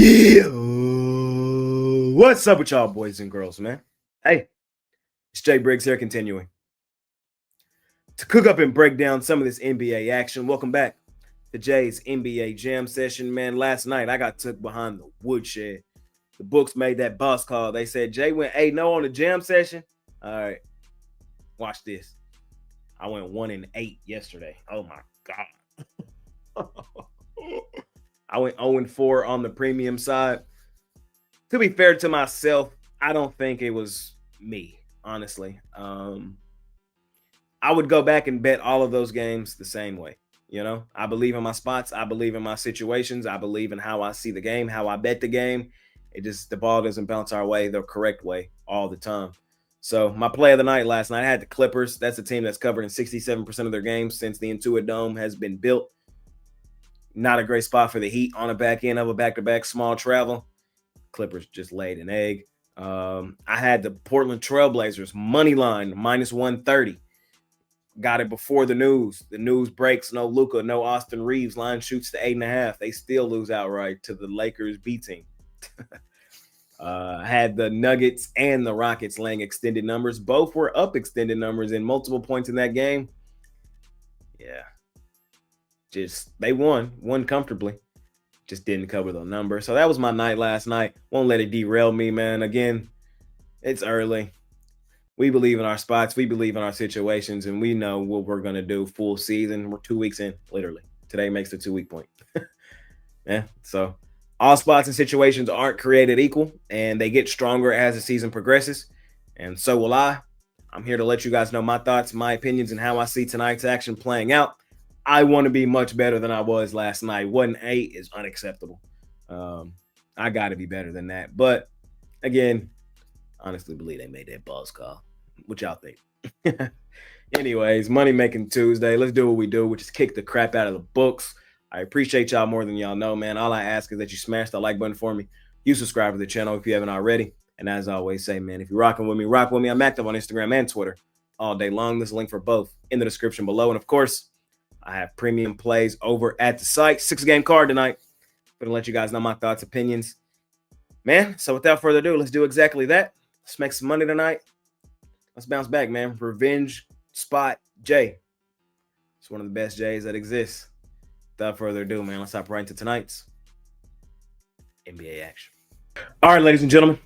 Yeah. What's up with y'all boys and girls, man? Hey, it's Jay Briggs here continuing to cook up and break down some of this NBA action. Welcome back to Jay's NBA Jam session, man. Last night, I got took behind the woodshed. The books made that boss call. They said, Jay went 8-0 on the jam session. All right, watch this. I went 1-8 yesterday. Oh, my God. I went 0-4 on the premium side. To be fair to myself, I don't think it was me, honestly. I would go back and bet all of those games the same way. You know, I believe in my spots. I believe in my situations. I believe in how I see the game, how I bet the game. The ball doesn't bounce our way the correct way all the time. So my play of the night last night, I had the Clippers. That's a team that's covered in 67% of their games since the Intuit Dome has been built. Not a great spot for the Heat on the back end of a back-to-back small travel. Clippers just laid an egg. I had the Portland Trailblazers money line -130. Got it before the news. The news breaks. No Luka, no Austin Reeves. Line shoots to 8.5. They still lose outright to the Lakers B team. Had the Nuggets and the Rockets laying extended numbers. Both were up extended numbers in multiple points in that game. Yeah. They won comfortably. Just didn't cover the number. So that was my night last night. Won't let it derail me, man. Again, it's early. We believe in our spots. We believe in our situations, and we know what we're going to do full season. We're 2 weeks in, literally. Today makes the 2-week point. Yeah, so all spots and situations aren't created equal, and they get stronger as the season progresses, and so will I. I'm here to let you guys know my thoughts, my opinions, and how I see tonight's action playing out. I want to be much better than I was last night. 1-8 is unacceptable. I got to be better than that. But again, honestly believe they made that boss call. What y'all think? Anyways, Money Making Tuesday. Let's do what we do, which is kick the crap out of the books. I appreciate y'all more than y'all know, man. All I ask is that you smash the like button for me. You subscribe to the channel if you haven't already. And as I always say, man, if you're rocking with me, rock with me. I'm active on Instagram and Twitter all day long. There's a link for both in the description below. And of course, I have premium plays over at the site. 6-game card tonight. I'm going to let you guys know my thoughts, opinions. Man, so without further ado, let's do exactly that. Let's make some money tonight. Let's bounce back, man. Revenge Spot J. It's one of the best J's that exists. Without further ado, man, let's hop right into tonight's NBA action. All right, ladies and gentlemen,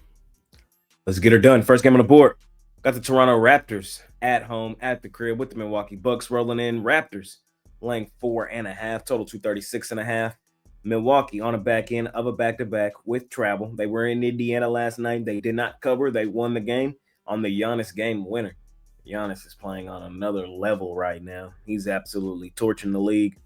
let's get her done. First game on the board. Got the Toronto Raptors at home at the crib with the Milwaukee Bucks rolling in. Raptors laying 4.5, total 236.5. Milwaukee on the back end of a back-to-back with travel. They were in Indiana last night. They did not cover. They won the game on the Giannis game winner. Giannis is playing on another level right now. He's absolutely torching the league.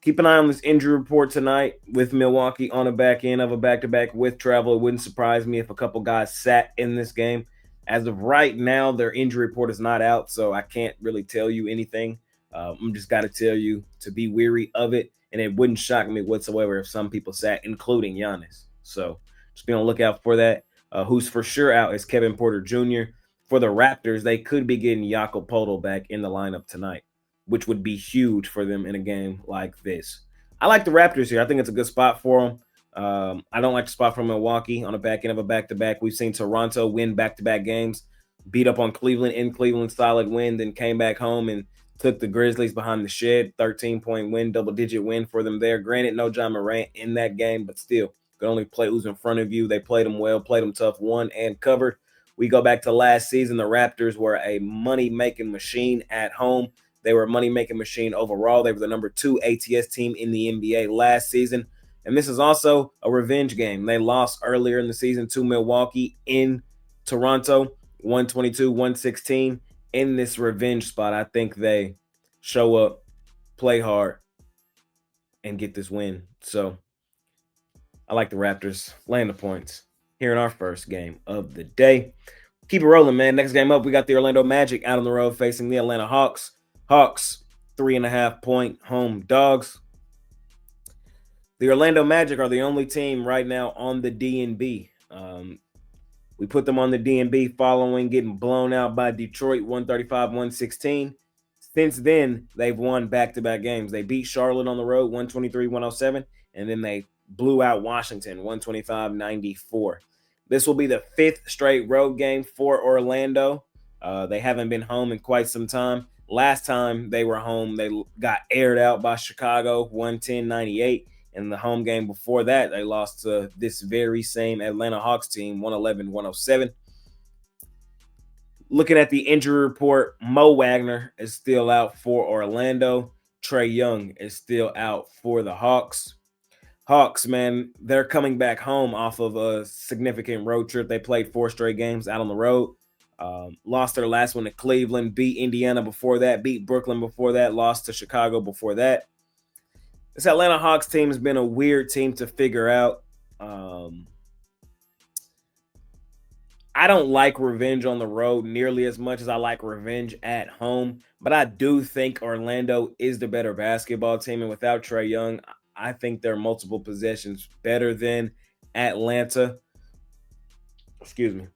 Keep an eye on this injury report tonight with Milwaukee on the back end of a back-to-back with travel. It wouldn't surprise me if a couple guys sat in this game. As of right now, their injury report is not out, so I can't really tell you anything. I'm just got to tell you to be weary of it, and it wouldn't shock me whatsoever if some people sat, including Giannis. So just be on the lookout for that. Who's for sure out is Kevin Porter Jr. For the Raptors, they could be getting Jakob Poeltl back in the lineup tonight, which would be huge for them in a game like this. I like the Raptors here. I think it's a good spot for them. I don't like the spot for Milwaukee on the back end of a back-to-back. We've seen Toronto win back-to-back games, beat up on Cleveland in Cleveland, solid win, then came back home and took the Grizzlies behind the shed. 13-point win, double-digit win for them there. Granted, no John Morant in that game, but still, could only play who's in front of you. They played them well, played them tough, won and covered. We go back to last season. The Raptors were a money-making machine at home. They were a money-making machine overall. They were the number 2 ATS team in the NBA last season. And this is also a revenge game. They lost earlier in the season to Milwaukee in Toronto, 122-116. In this revenge spot, I think they show up, play hard, and get this win. So I like the Raptors laying the points here in our first game of the day. Keep it rolling, man. Next game up, we got the Orlando Magic out on the road facing the Atlanta Hawks. Hawks, 3.5-point home dogs. The Orlando Magic are the only team right now on the DNB. We put them on the DNB following getting blown out by Detroit 135-116. Since then, they've won back-to-back games. They beat Charlotte on the road 123-107, and then they blew out Washington 125-94. This will be the 5th straight road game for Orlando. They haven't been home in quite some time. Last time they were home, they got aired out by Chicago 110-98. And the home game before that, they lost to this very same Atlanta Hawks team 111-107. Looking at the injury report, Mo Wagner is still out for Orlando. Trae Young is still out for the Hawks. Hawks, man, they're coming back home off of a significant road trip. They played 4 straight games out on the road. Lost their last one to Cleveland, beat Indiana before that, beat Brooklyn before that, lost to Chicago before that. This Atlanta Hawks team has been a weird team to figure out. I don't like revenge on the road nearly as much as I like revenge at home, but I do think Orlando is the better basketball team, and without Trae Young, I think they're multiple possessions better than Atlanta. Excuse me.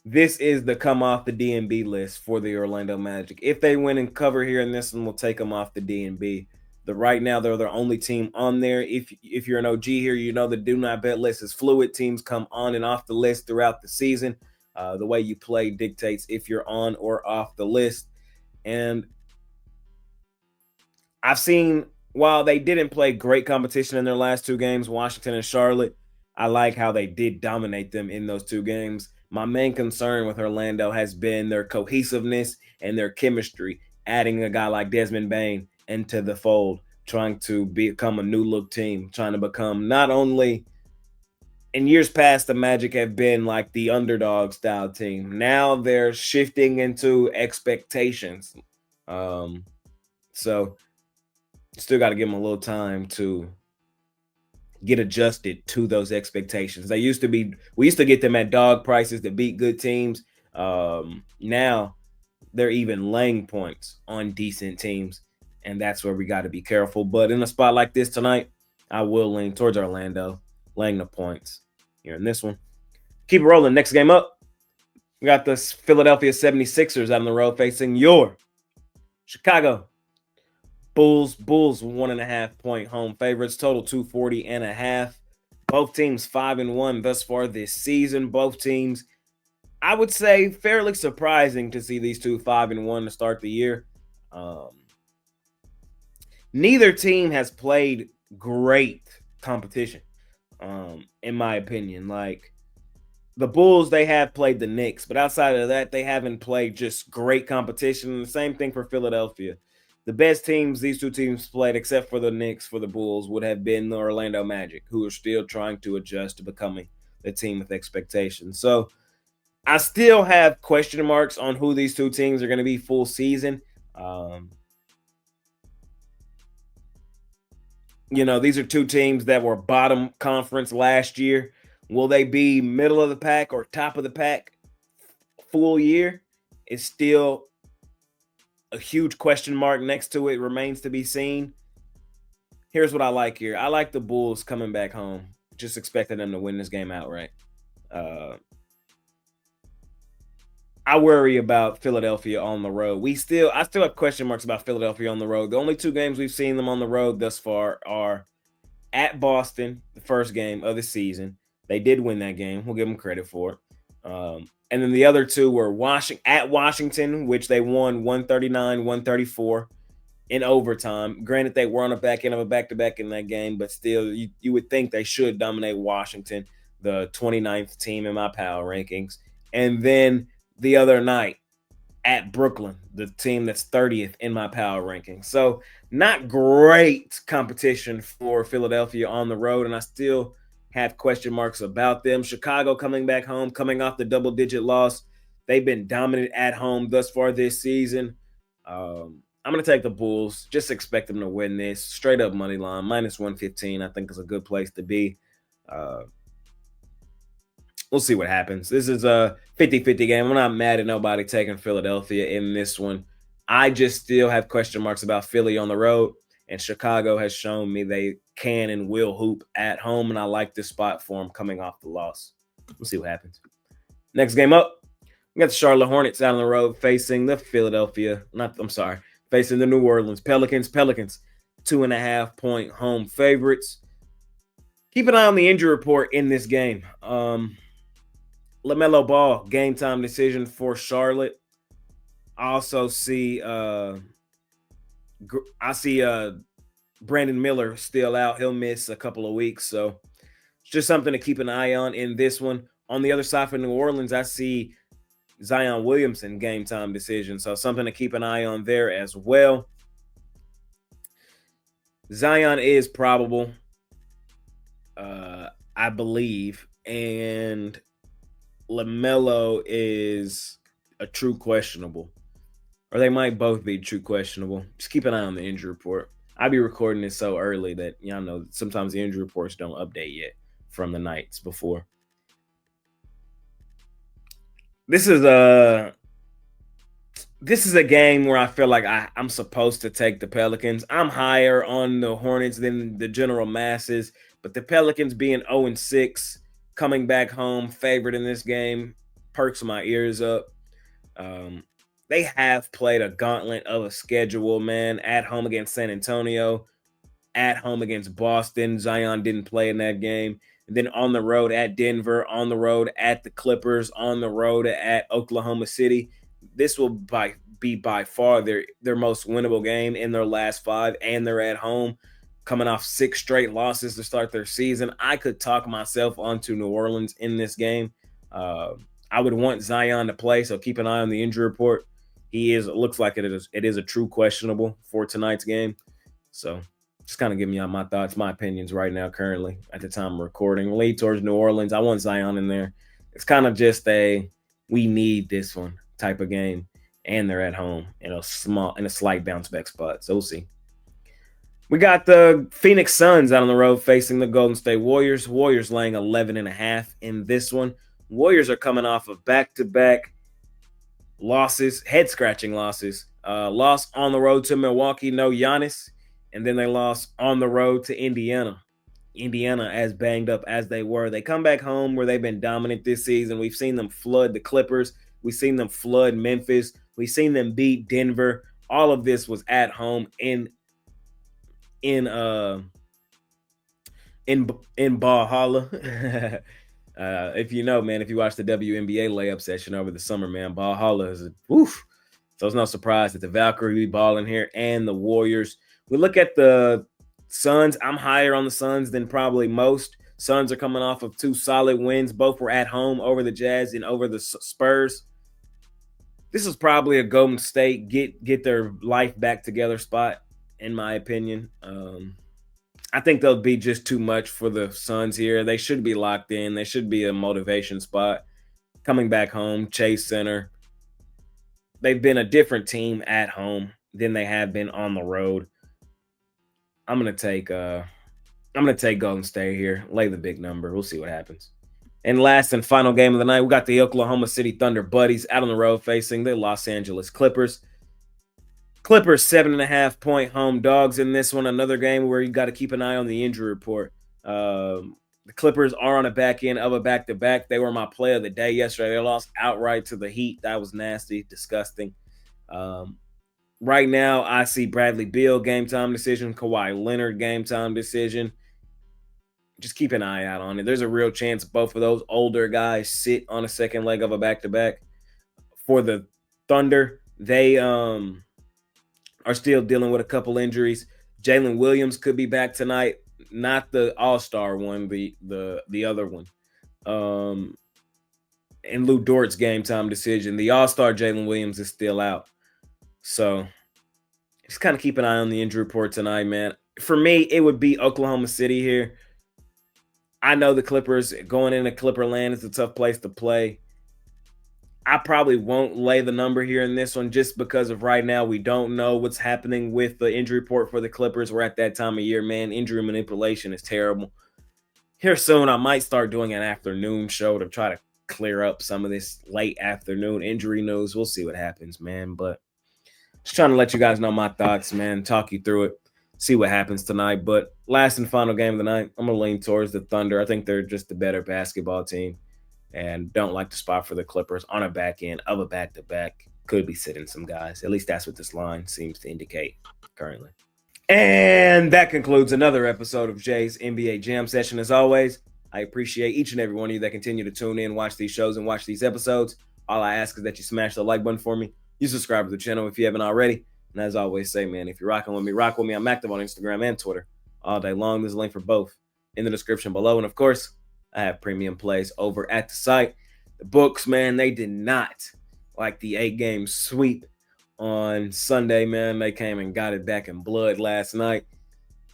This is the come off the DNB list for the Orlando Magic. If they win and cover here in this one, we'll take them off the DNB. Right now, they're the only team on there. If you're an OG here, you know the do not bet list is fluid. Teams come on and off the list throughout the season. The way you play dictates if you're on or off the list. And I've seen, while they didn't play great competition in their last 2 games, Washington and Charlotte, I like how they did dominate them in those 2 games. My main concern with Orlando has been their cohesiveness and their chemistry, adding a guy like Desmond Bane into the fold, trying to become a new look team, trying to become not only, in years past, the Magic have been like the underdog style team. Now they're shifting into expectations. So still got to give them a little time to get adjusted to those expectations. We used to get them at dog prices to beat good teams. Now they're even laying points on decent teams, and that's where we got to be careful. But in a spot like this tonight, I will lean towards Orlando, laying the points here in this one. Keep it rolling. Next game up, we got the Philadelphia 76ers out on the road facing your Chicago Bulls. 1.5 point home favorites, total 240.5. Both teams 5-1 thus far this season. Both teams, I would say, fairly surprising to see these two 5-1 to start the year. Neither team has played great competition, in my opinion. Like the Bulls, they have played the Knicks, but outside of that, they haven't played just great competition. The same thing for Philadelphia. The best teams these 2 teams played, except for the Knicks, for the Bulls, would have been the Orlando Magic, who are still trying to adjust to becoming the team with expectations. So I still have question marks on who these 2 teams are going to be full season. These are 2 teams that were bottom conference last year. Will they be middle of the pack or top of the pack full year? It's still a huge question mark next to it. Remains to be seen. Here's what I like here. I like the Bulls coming back home. Just expecting them to win this game outright. I worry about Philadelphia on the road. I still have question marks about Philadelphia on the road. The only 2 games we've seen them on the road thus far are at Boston, the first game of the season. They did win that game. We'll give them credit for it. And then the other 2 were at Washington, which they won 139-134 in overtime. Granted, they were on the back end of a back-to-back in that game, but still, you would think they should dominate Washington, the 29th team in my power rankings. And then the other night at Brooklyn, the team that's 30th in my power rankings. So not great competition for Philadelphia on the road, and I still have question marks about them. Chicago coming back home, coming off the double-digit loss. They've been dominant at home thus far this season. I'm going to take the Bulls. Just expect them to win this. Straight up money line, -115, I think is a good place to be. We'll see what happens. This is a 50-50 game. I'm not mad at nobody taking Philadelphia in this one. I just still have question marks about Philly on the road, and Chicago has shown me they can and will hoop at home, and I like this spot for them coming off the loss. We'll see what happens. Next game up, we got the Charlotte Hornets out on the road facing the facing the New Orleans Pelicans. Pelicans, 2.5 point home favorites. Keep an eye on the injury report in this game. LaMelo Ball, game time decision for Charlotte. I also see Brandon Miller still out. He'll miss a couple of weeks. So it's just something to keep an eye on in this one. On the other side for New Orleans, I see Zion Williamson game time decision. So something to keep an eye on there as well. Zion is probable, I believe, and LaMelo is a true questionable, or they might both be true questionable. Just keep an eye on the injury report. I'll be recording this so early that y'all know sometimes the injury reports don't update yet from the nights before. This is a game where I feel like I'm supposed to take the Pelicans. I'm higher on the Hornets than the general masses, but the Pelicans being 0-6, coming back home, favored in this game, perks my ears up. They have played a gauntlet of a schedule, man. At home against San Antonio, at home against Boston. Zion didn't play in that game. And then on the road at Denver, on the road at the Clippers, on the road at Oklahoma City. This will be by far their most winnable game in their last 5, and they're at home coming off 6 straight losses to start their season. I could talk myself onto New Orleans in this game. I would want Zion to play, so keep an eye on the injury report. It looks like it is a true questionable for tonight's game. So just kind of giving y'all my thoughts, my opinions right now, currently at the time of recording. Lead towards New Orleans. I want Zion in there. It's kind of just we need this one type of game, and they're at home in a slight bounce back spot. So we'll see. We got the Phoenix Suns out on the road facing the Golden State Warriors. Warriors laying 11.5 in this one. Warriors are coming off of back-to-back losses, head-scratching losses. Loss on the road to Milwaukee, no Giannis. And then they lost on the road to Indiana. Indiana, as banged up as they were, they come back home where they've been dominant this season. We've seen them flood the Clippers. We've seen them flood Memphis. We've seen them beat Denver. All of this was at home in Valhalla. If you know, man, if you watch the WNBA layup session over the summer, man, Valhalla is woof. So it's no surprise that the Valkyrie be balling here and the Warriors. We look at the Suns. I'm higher on the Suns than probably most. Suns are coming off of 2 solid wins. Both were at home over the Jazz and over the Spurs. This is probably a Golden State get their life back together spot, in my opinion. I think they'll be just too much for the Suns here. They should be locked in. They should be a motivation spot. Coming back home, Chase Center. They've been a different team at home than they have been on the road. I'm gonna take Golden State here. Lay the big number. We'll see what happens. And last and final game of the night, we got the Oklahoma City Thunder buddies out on the road facing the Los Angeles Clippers. Clippers 7.5-point home dogs in this one. Another game where you got to keep an eye on the injury report. The Clippers are on the back end of a back-to-back. They were my play of the day yesterday. They lost outright to the Heat. That was nasty, disgusting. Right now, I see Bradley Beal game time decision, Kawhi Leonard game time decision. Just keep an eye out on it. There's a real chance both of those older guys sit on a second leg of a back-to-back. For the Thunder, they are still dealing with a couple injuries. Jalen Williams could be back tonight, not the All-Star one, the other one. And Lou Dort's game time decision. The All-Star Jalen Williams is still out. So just kind of keep an eye on the injury report tonight, man. For me, it would be Oklahoma City here. I know the Clippers going into Clipperland is a tough place to play. I probably won't lay the number here in this one just because of right now we don't know what's happening with the injury report for the Clippers. We're at that time of year, man. Injury manipulation is terrible. Here soon, I might start doing an afternoon show to try to clear up some of this late afternoon injury news. We'll see what happens, man. But just trying to let you guys know my thoughts, man. Talk you through it. See what happens tonight. But last and final game of the night, I'm going to lean towards the Thunder. I think they're just the better basketball team. And don't like the spot for the Clippers on a back end of a back-to-back. Could be sitting some guys. At least that's what this line seems to indicate currently. And that concludes another episode of Jay's NBA Jam Session. As always, I appreciate each and every one of you that continue to tune in, watch these shows, and watch these episodes. All I ask is that you smash the like button for me. You subscribe to the channel if you haven't already. And as I always say, man, if you're rocking with me, rock with me. I'm active on Instagram and Twitter all day long. There's a link for both in the description below. And of course, I have premium plays over at the site. The books, man, they did not like the 8-game sweep on Sunday, man. They came and got it back in blood last night.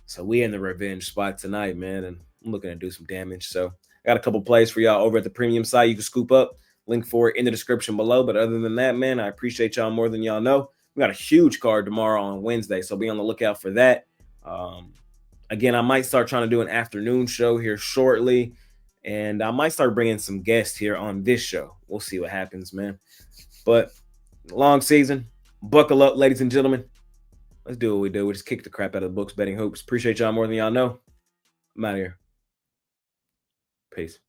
So we in the revenge spot tonight, man. And I'm looking to do some damage. So I got a couple plays for y'all over at the premium site. You can scoop up. Link for it in the description below. But other than that, man, I appreciate y'all more than y'all know. We got a huge card tomorrow on Wednesday. So be on the lookout for that. Again, I might start trying to do an afternoon show here shortly. And I might start bringing some guests here on this show. We'll see what happens, man. But long season. Buckle up, ladies and gentlemen. Let's do what we do. We just kick the crap out of the books, betting hoops. Appreciate y'all more than y'all know. I'm out of here. Peace.